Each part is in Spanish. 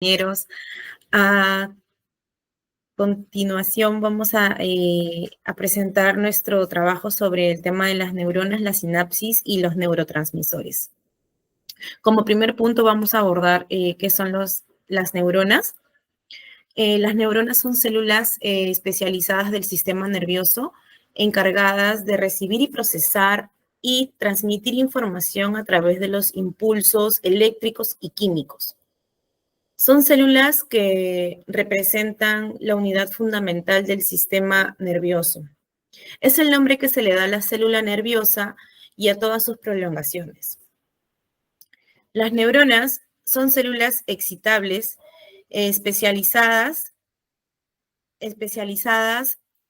Compañeros. A continuación vamos a presentar nuestro trabajo sobre el tema de las neuronas, la sinapsis y los neurotransmisores. Como primer punto vamos a abordar qué son las neuronas. Las neuronas son células especializadas del sistema nervioso encargadas de recibir y procesar y transmitir información a través de los impulsos eléctricos y químicos. Son células que representan la unidad fundamental del sistema nervioso. Es el nombre que se le da a la célula nerviosa y a todas sus prolongaciones. Las neuronas son células excitables especializadas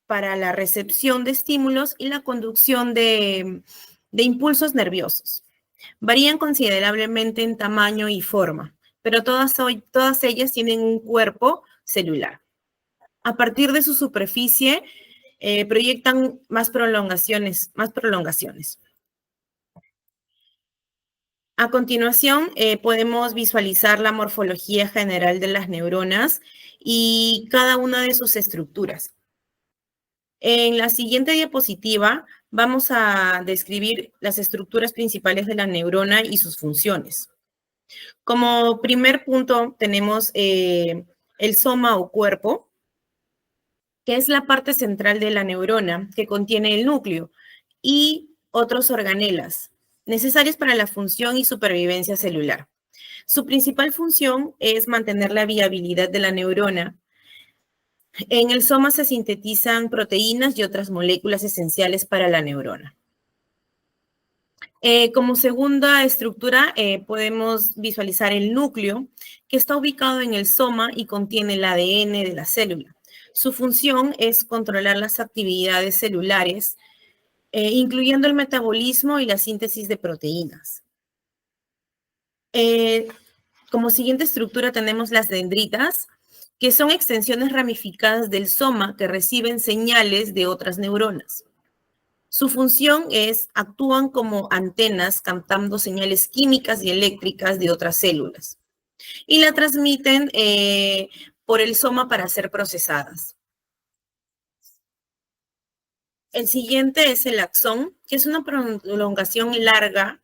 para la recepción de estímulos y la conducción de impulsos nerviosos. Varían considerablemente en tamaño y forma, pero todas ellas tienen un cuerpo celular. A partir de su superficie, proyectan más prolongaciones. A continuación, podemos visualizar la morfología general de las neuronas y cada una de sus estructuras. En la siguiente diapositiva vamos a describir las estructuras principales de la neurona y sus funciones. Como primer punto tenemos el soma o cuerpo, que es la parte central de la neurona que contiene el núcleo y otros organelas necesarios para la función y supervivencia celular. Su principal función es mantener la viabilidad de la neurona. En el soma se sintetizan proteínas y otras moléculas esenciales para la neurona. Como segunda estructura, podemos visualizar el núcleo, que está ubicado en el soma y contiene el ADN de la célula. Su función es controlar las actividades celulares, incluyendo el metabolismo y la síntesis de proteínas. Como siguiente estructura tenemos las dendritas, que son extensiones ramificadas del soma que reciben señales de otras neuronas. Su función es, actúan como antenas captando señales químicas y eléctricas de otras células y la transmiten por el soma para ser procesadas. El siguiente es el axón, que es una prolongación larga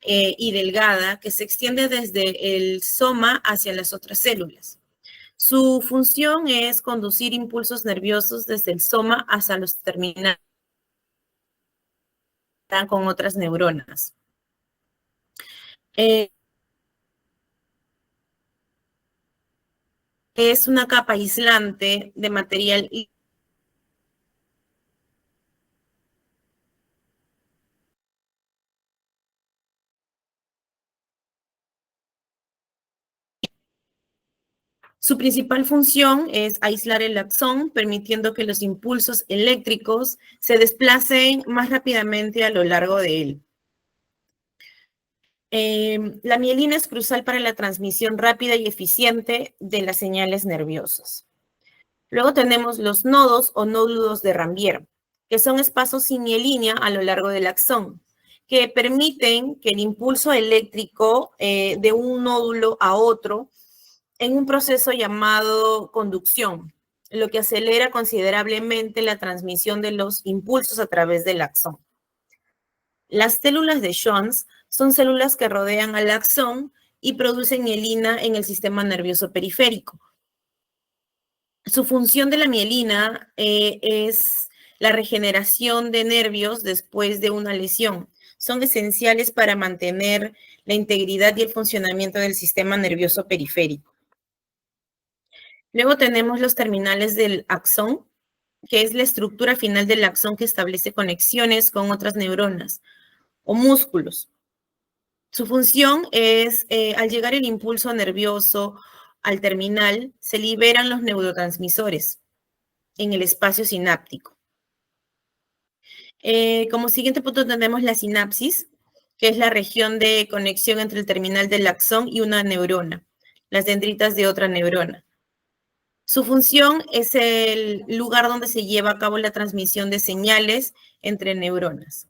y delgada que se extiende desde el soma hacia las otras células. Su función es conducir impulsos nerviosos desde el soma hacia los terminales con otras neuronas. Es una capa aislante de material Su principal función es aislar el axón, permitiendo que los impulsos eléctricos se desplacen más rápidamente a lo largo de él. La mielina es crucial para la transmisión rápida y eficiente de las señales nerviosas. Luego tenemos los nodos o nódulos de Ranvier, que son espacios sin mielina a lo largo del axón, que permiten que el impulso eléctrico de un nódulo a otro en un proceso llamado conducción, lo que acelera considerablemente la transmisión de los impulsos a través del axón. Las células de Schwann son células que rodean al axón y producen mielina en el sistema nervioso periférico. Su función de la mielina es la regeneración de nervios después de una lesión. Son esenciales para mantener la integridad y el funcionamiento del sistema nervioso periférico. Luego tenemos los terminales del axón, que es la estructura final del axón que establece conexiones con otras neuronas o músculos. Su función es, al llegar el impulso nervioso al terminal, se liberan los neurotransmisores en el espacio sináptico. Como siguiente punto tenemos la sinapsis, que es la región de conexión entre el terminal del axón y una neurona, las dendritas de otra neurona. Su función es el lugar donde se lleva a cabo la transmisión de señales entre neuronas.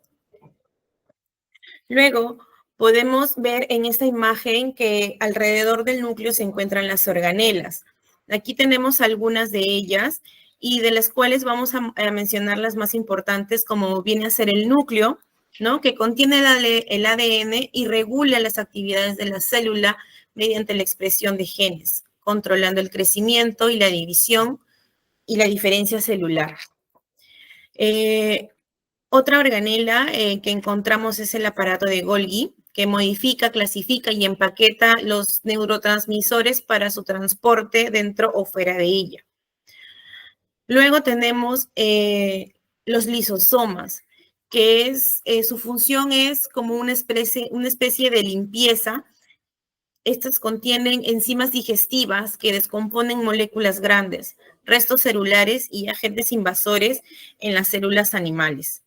Luego, Podemos ver en esta imagen que alrededor del núcleo se encuentran las organelas. Aquí tenemos algunas de ellas y de las cuales vamos a mencionar las más importantes, como viene a ser el núcleo, ¿no? Que contiene el ADN y regula las actividades de la célula mediante la expresión de genes, controlando el crecimiento y la división y la diferencia celular. Otra organela que encontramos es el aparato de Golgi, que modifica, clasifica y empaqueta los neurotransmisores para su transporte dentro o fuera de ella. Luego tenemos los lisosomas, que su función es como una especie de limpieza. Estas contienen enzimas digestivas que descomponen moléculas grandes, restos celulares y agentes invasores en las células animales.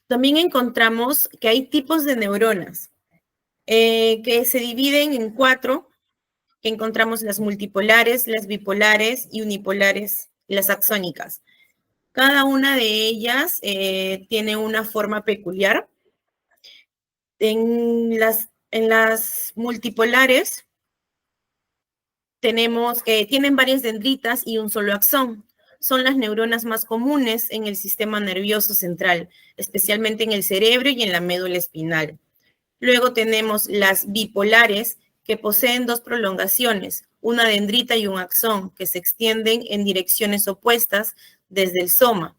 También encontramos que hay tipos de neuronas que se dividen en 4, que encontramos las multipolares, las bipolares y unipolares, las axónicas. Cada una de ellas tiene una forma peculiar. En las multipolares tenemos que tienen varias dendritas y un solo axón. Son las neuronas más comunes en el sistema nervioso central, especialmente en el cerebro y en la médula espinal. Luego tenemos las bipolares, que poseen 2 prolongaciones, una dendrita y un axón, que se extienden en direcciones opuestas desde el soma.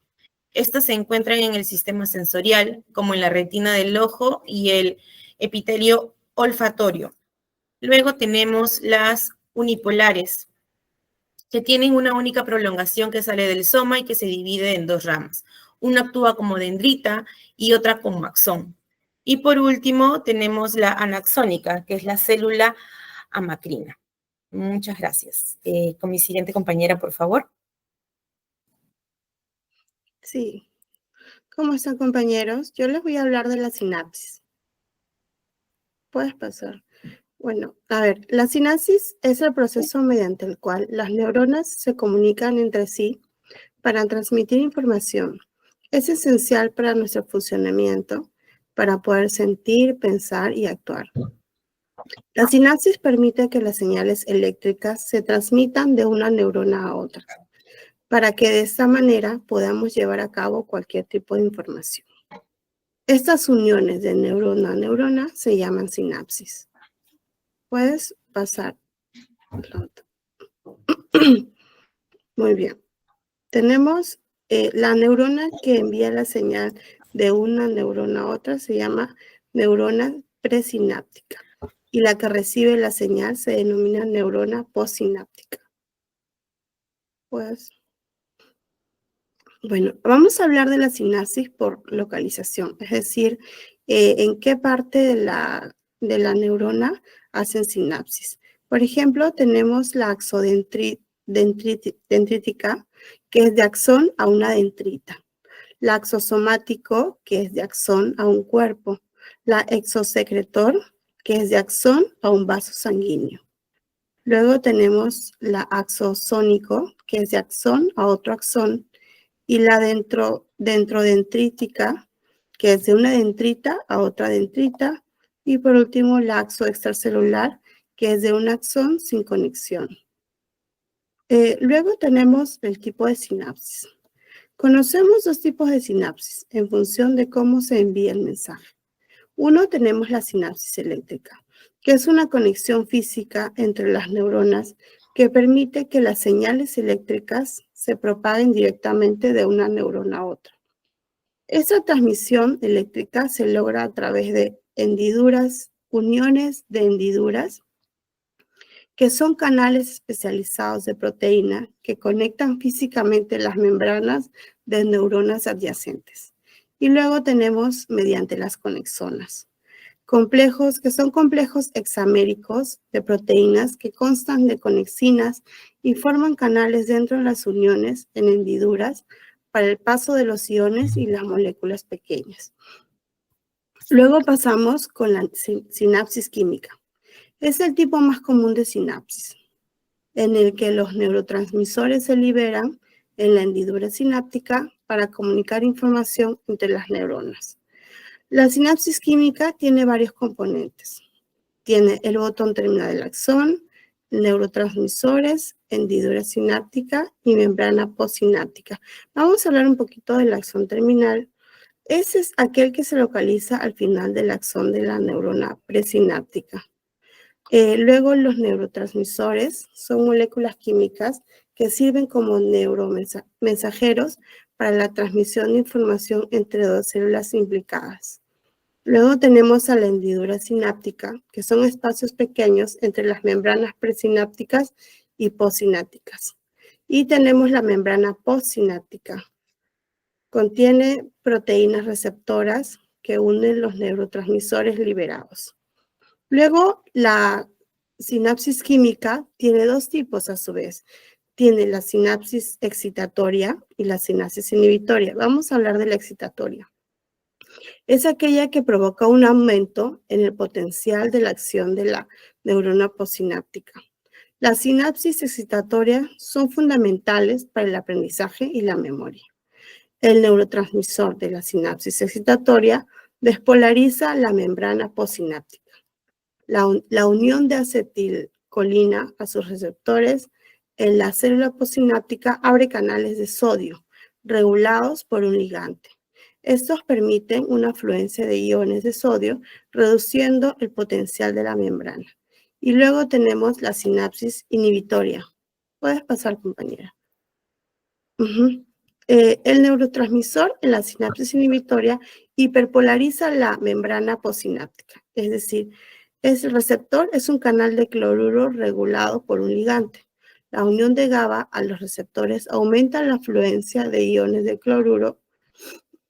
Estas se encuentran en el sistema sensorial, como en la retina del ojo y el epitelio olfatorio. Luego tenemos las unipolares, que tienen una única prolongación que sale del soma y que se divide en 2 ramas. Una actúa como dendrita y otra como axón. Y por último, tenemos la anaxónica, que es la célula amacrina. Muchas gracias. Con mi siguiente compañera, por favor. Sí. ¿Cómo están, compañeros? Yo les voy a hablar de la sinapsis. ¿Puedes pasar? Bueno, a ver, la sinapsis es el proceso mediante el cual las neuronas se comunican entre sí para transmitir información. Es esencial para nuestro funcionamiento, para poder sentir, pensar y actuar. La sinapsis permite que las señales eléctricas se transmitan de una neurona a otra, para que de esta manera podamos llevar a cabo cualquier tipo de información. Estas uniones de neurona a neurona se llaman sinapsis. Puedes pasar. Muy bien. Tenemos la neurona que envía la señal de una neurona a otra, se llama neurona presináptica. Y la que recibe la señal se denomina neurona postsináptica. Pues, bueno, vamos a hablar de la sinapsis por localización, es decir, en qué parte de la neurona hacen sinapsis. Por ejemplo, tenemos la axodendrítica, que es de axón a una dendrita. La axosomático, que es de axón a un cuerpo. La exosecretor, que es de axón a un vaso sanguíneo. Luego tenemos la axosónico, que es de axón a otro axón. Y la dendrodendrítica, que es de una dendrita a otra dendrita. Y por último, la axoextracelular, que es de un axón sin conexión. Luego tenemos el tipo de sinapsis. Conocemos 2 tipos de sinapsis en función de cómo se envía el mensaje. Uno, tenemos la sinapsis eléctrica, que es una conexión física entre las neuronas que permite que las señales eléctricas se propaguen directamente de una neurona a otra. Esta transmisión eléctrica se logra a través de hendiduras, uniones de hendiduras, que son canales especializados de proteína que conectan físicamente las membranas de neuronas adyacentes. Y luego tenemos mediante las conexonas, que son complejos hexaméricos de proteínas que constan de conexinas y forman canales dentro de las uniones en hendiduras para el paso de los iones y las moléculas pequeñas. Luego pasamos con la sinapsis química. Es el tipo más común de sinapsis, en el que los neurotransmisores se liberan en la hendidura sináptica para comunicar información entre las neuronas. La sinapsis química tiene varios componentes. Tiene el botón terminal del axón, neurotransmisores, hendidura sináptica y membrana postsináptica. Vamos a hablar un poquito del axón terminal. Ese es aquel que se localiza al final del axón de la neurona presináptica. Luego, los neurotransmisores son moléculas químicas que sirven como neuromensajeros para la transmisión de información entre dos células implicadas. Luego tenemos a la hendidura sináptica, que son espacios pequeños entre las membranas presinápticas y postsinápticas. Y tenemos la membrana postsináptica. Contiene proteínas receptoras que unen los neurotransmisores liberados. Luego, la sinapsis química tiene dos tipos a su vez. Tiene la sinapsis excitatoria y la sinapsis inhibitoria. Vamos a hablar de la excitatoria. Es aquella que provoca un aumento en el potencial de la acción de la neurona postsináptica. Las sinapsis excitatorias son fundamentales para el aprendizaje y la memoria. El neurotransmisor de la sinapsis excitatoria despolariza la membrana postsináptica. La unión de acetilcolina a sus receptores en la célula postsináptica abre canales de sodio regulados por un ligante. Estos permiten una afluencia de iones de sodio, reduciendo el potencial de la membrana. Y luego tenemos la sinapsis inhibitoria. Puedes pasar, compañera. El neurotransmisor en la sinapsis inhibitoria hiperpolariza la membrana postsináptica. Es decir, el receptor es un canal de cloruro regulado por un ligante. La unión de GABA a los receptores aumenta la afluencia de iones de cloruro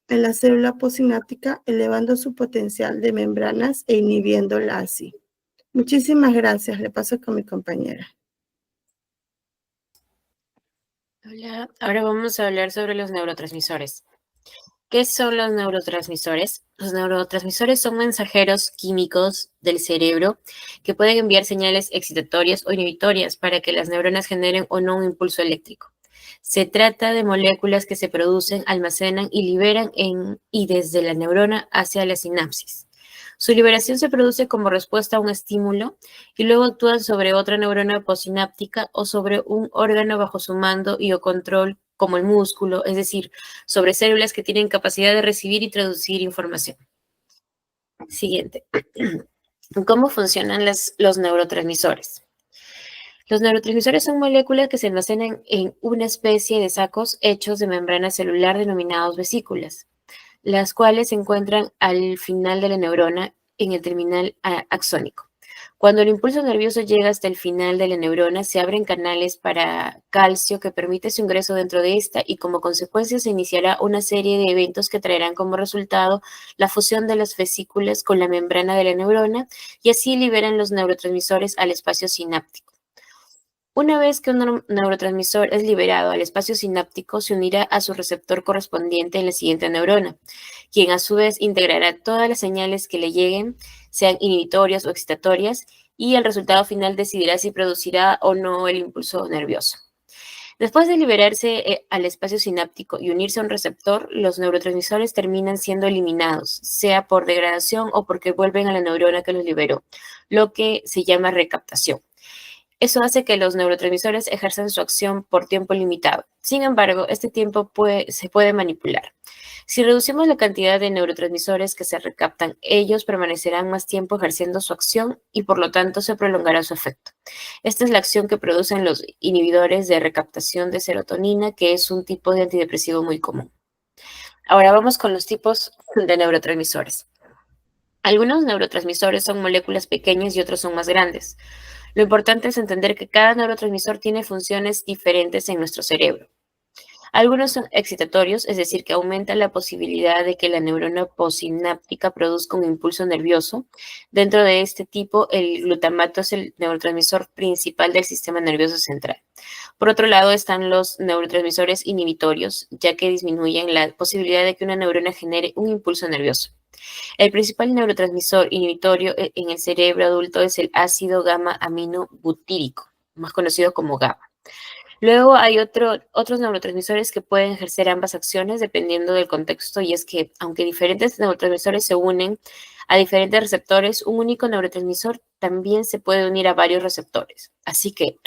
en la célula postsináptica, elevando su potencial de membranas e inhibiéndola así. Muchísimas gracias. Le paso con mi compañera. Hola, ahora vamos a hablar sobre los neurotransmisores. ¿Qué son los neurotransmisores? Los neurotransmisores son mensajeros químicos del cerebro que pueden enviar señales excitatorias o inhibitorias para que las neuronas generen o no un impulso eléctrico. Se trata de moléculas que se producen, almacenan y liberan y desde la neurona hacia la sinapsis. Su liberación se produce como respuesta a un estímulo y luego actúan sobre otra neurona postsináptica o sobre un órgano bajo su mando y o control, como el músculo, es decir, sobre células que tienen capacidad de recibir y traducir información. Siguiente. ¿Cómo funcionan los neurotransmisores? Los neurotransmisores son moléculas que se almacenan en una especie de sacos hechos de membrana celular denominados vesículas, las cuales se encuentran al final de la neurona en el terminal axónico. Cuando el impulso nervioso llega hasta el final de la neurona, se abren canales para calcio que permite su ingreso dentro de esta y como consecuencia se iniciará una serie de eventos que traerán como resultado la fusión de las vesículas con la membrana de la neurona y así liberan los neurotransmisores al espacio sináptico. Una vez que un neurotransmisor es liberado al espacio sináptico, se unirá a su receptor correspondiente en la siguiente neurona, quien a su vez integrará todas las señales que le lleguen, sean inhibitorias o excitatorias, y el resultado final decidirá si producirá o no el impulso nervioso. Después de liberarse al espacio sináptico y unirse a un receptor, los neurotransmisores terminan siendo eliminados, sea por degradación o porque vuelven a la neurona que los liberó, lo que se llama recaptación. Eso hace que los neurotransmisores ejerzan su acción por tiempo limitado. Sin embargo, este tiempo se puede manipular. Si reducimos la cantidad de neurotransmisores que se recaptan, ellos permanecerán más tiempo ejerciendo su acción y por lo tanto se prolongará su efecto. Esta es la acción que producen los inhibidores de recaptación de serotonina, que es un tipo de antidepresivo muy común. Ahora vamos con los tipos de neurotransmisores. Algunos neurotransmisores son moléculas pequeñas y otros son más grandes. Lo importante es entender que cada neurotransmisor tiene funciones diferentes en nuestro cerebro. Algunos son excitatorios, es decir, que aumentan la posibilidad de que la neurona postsináptica produzca un impulso nervioso. Dentro de este tipo, el glutamato es el neurotransmisor principal del sistema nervioso central. Por otro lado, están los neurotransmisores inhibitorios, ya que disminuyen la posibilidad de que una neurona genere un impulso nervioso. El principal neurotransmisor inhibitorio en el cerebro adulto es el ácido gamma-aminobutírico, más conocido como GABA. Luego hay otros neurotransmisores que pueden ejercer ambas acciones dependiendo del contexto, y es que aunque diferentes neurotransmisores se unen a diferentes receptores, un único neurotransmisor también se puede unir a varios receptores. Así que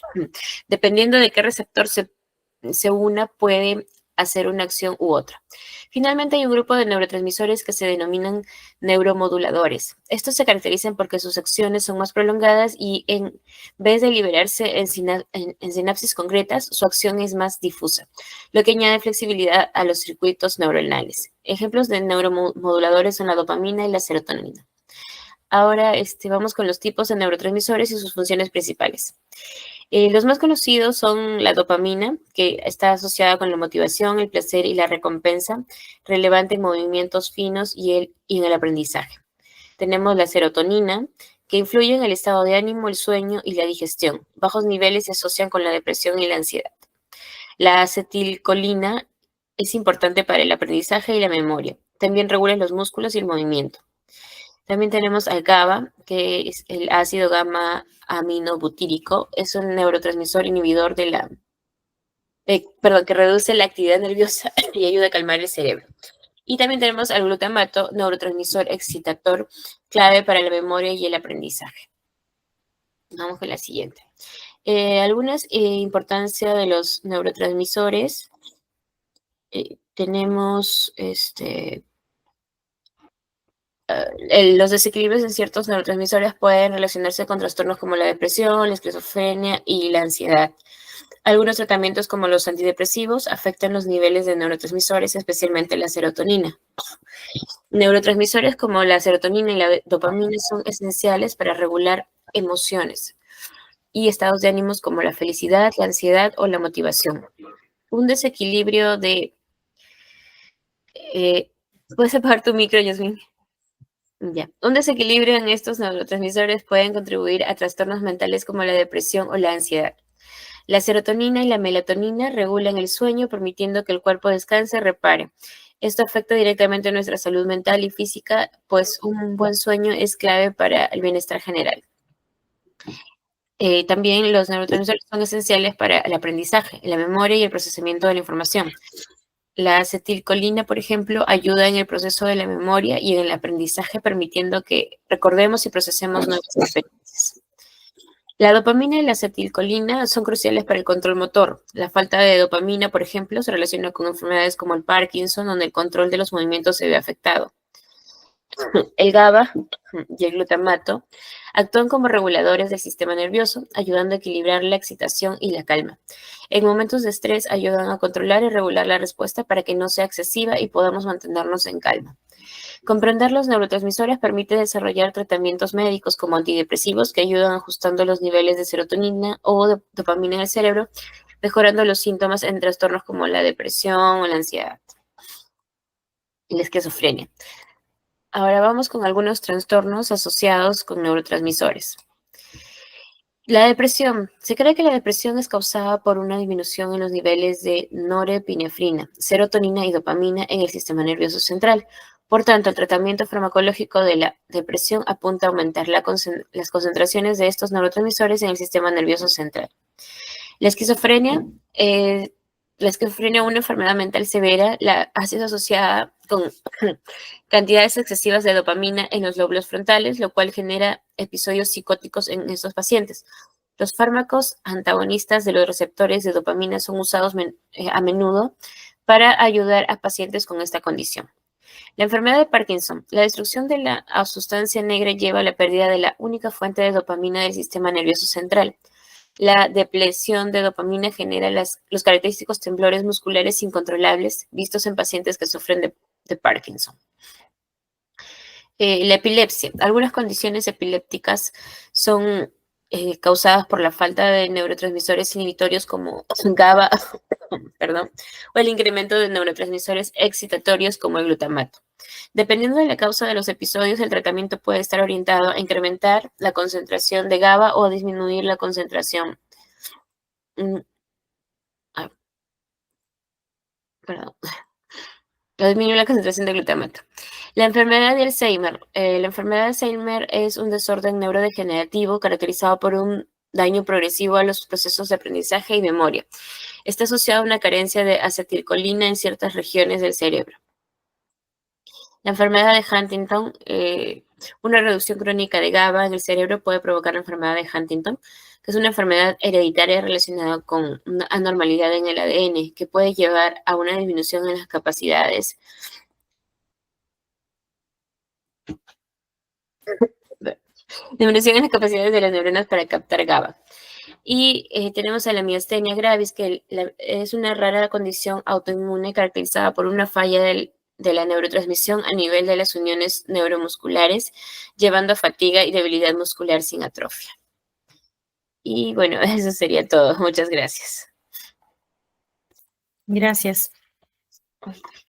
dependiendo de qué receptor se una, puede hacer una acción u otra. Finalmente, hay un grupo de neurotransmisores que se denominan neuromoduladores. Estos se caracterizan porque sus acciones son más prolongadas y en vez de liberarse en sinapsis concretas, su acción es más difusa, lo que añade flexibilidad a los circuitos neuronales. Ejemplos de neuromoduladores son la dopamina y la serotonina. Ahora vamos con los tipos de neurotransmisores y sus funciones principales. Los más conocidos son la dopamina, que está asociada con la motivación, el placer y la recompensa, relevante en movimientos finos y en el aprendizaje. Tenemos la serotonina, que influye en el estado de ánimo, el sueño y la digestión. Bajos niveles se asocian con la depresión y la ansiedad. La acetilcolina es importante para el aprendizaje y la memoria. También regula los músculos y el movimiento. También tenemos al GABA, que es el ácido gamma aminobutírico. Es un neurotransmisor inhibidor que reduce la actividad nerviosa y ayuda a calmar el cerebro. Y también tenemos al glutamato, neurotransmisor excitator, clave para la memoria y el aprendizaje. Vamos con la siguiente. Algunas importancia de los neurotransmisores. Tenemos los desequilibrios en ciertos neurotransmisores pueden relacionarse con trastornos como la depresión, la esquizofrenia y la ansiedad. Algunos tratamientos como los antidepresivos afectan los niveles de neurotransmisores, especialmente la serotonina. Neurotransmisores como la serotonina y la dopamina son esenciales para regular emociones y estados de ánimos como la felicidad, la ansiedad o la motivación. Un desequilibrio de... ¿puedes apagar tu micro, Yasmin? Ya. Un desequilibrio en estos neurotransmisores pueden contribuir a trastornos mentales como la depresión o la ansiedad. La serotonina y la melatonina regulan el sueño, permitiendo que el cuerpo descanse y repare. Esto afecta directamente nuestra salud mental y física, pues un buen sueño es clave para el bienestar general. También los neurotransmisores son esenciales para el aprendizaje, la memoria y el procesamiento de la información. La acetilcolina, por ejemplo, ayuda en el proceso de la memoria y en el aprendizaje, permitiendo que recordemos y procesemos nuevas experiencias. La dopamina y la acetilcolina son cruciales para el control motor. La falta de dopamina, por ejemplo, se relaciona con enfermedades como el Parkinson, donde el control de los movimientos se ve afectado. El GABA y el glutamato actúan como reguladores del sistema nervioso, ayudando a equilibrar la excitación y la calma. En momentos de estrés ayudan a controlar y regular la respuesta para que no sea excesiva y podamos mantenernos en calma. Comprender los neurotransmisores permite desarrollar tratamientos médicos como antidepresivos que ayudan ajustando los niveles de serotonina o de dopamina en el cerebro, mejorando los síntomas en trastornos como la depresión o la ansiedad y la esquizofrenia. Ahora vamos con algunos trastornos asociados con neurotransmisores. La depresión. Se cree que la depresión es causada por una disminución en los niveles de norepinefrina, serotonina y dopamina en el sistema nervioso central. Por tanto, el tratamiento farmacológico de la depresión apunta a aumentar las concentraciones de estos neurotransmisores en el sistema nervioso central. La esquizofrenia es una enfermedad mental severa, ha sido asociada con cantidades excesivas de dopamina en los lóbulos frontales, lo cual genera episodios psicóticos en estos pacientes. Los fármacos antagonistas de los receptores de dopamina son usados a menudo para ayudar a pacientes con esta condición. La enfermedad de Parkinson. La destrucción de la sustancia negra lleva a la pérdida de la única fuente de dopamina del sistema nervioso central. La depleción de dopamina genera los característicos temblores musculares incontrolables vistos en pacientes que sufren de Parkinson. La epilepsia. Algunas condiciones epilépticas son causadas por la falta de neurotransmisores inhibitorios como GABA, o el incremento de neurotransmisores excitatorios como el glutamato. Dependiendo de la causa de los episodios, el tratamiento puede estar orientado a incrementar la concentración de GABA o a disminuir la concentración. Disminuir la concentración de glutamato. La enfermedad de Alzheimer. La enfermedad de Alzheimer es un desorden neurodegenerativo caracterizado por un daño progresivo a los procesos de aprendizaje y memoria. Está asociado a una carencia de acetilcolina en ciertas regiones del cerebro. La enfermedad de Huntington, una reducción crónica de GABA en el cerebro puede provocar la enfermedad de Huntington, que es una enfermedad hereditaria relacionada con una anormalidad en el ADN, que puede llevar a una disminución en las capacidades de las neuronas para captar GABA. Y tenemos a la miastenia gravis, que es una rara condición autoinmune caracterizada por una falla de la neurotransmisión a nivel de las uniones neuromusculares, llevando a fatiga y debilidad muscular sin atrofia. Y bueno, eso sería todo. Muchas gracias. Gracias.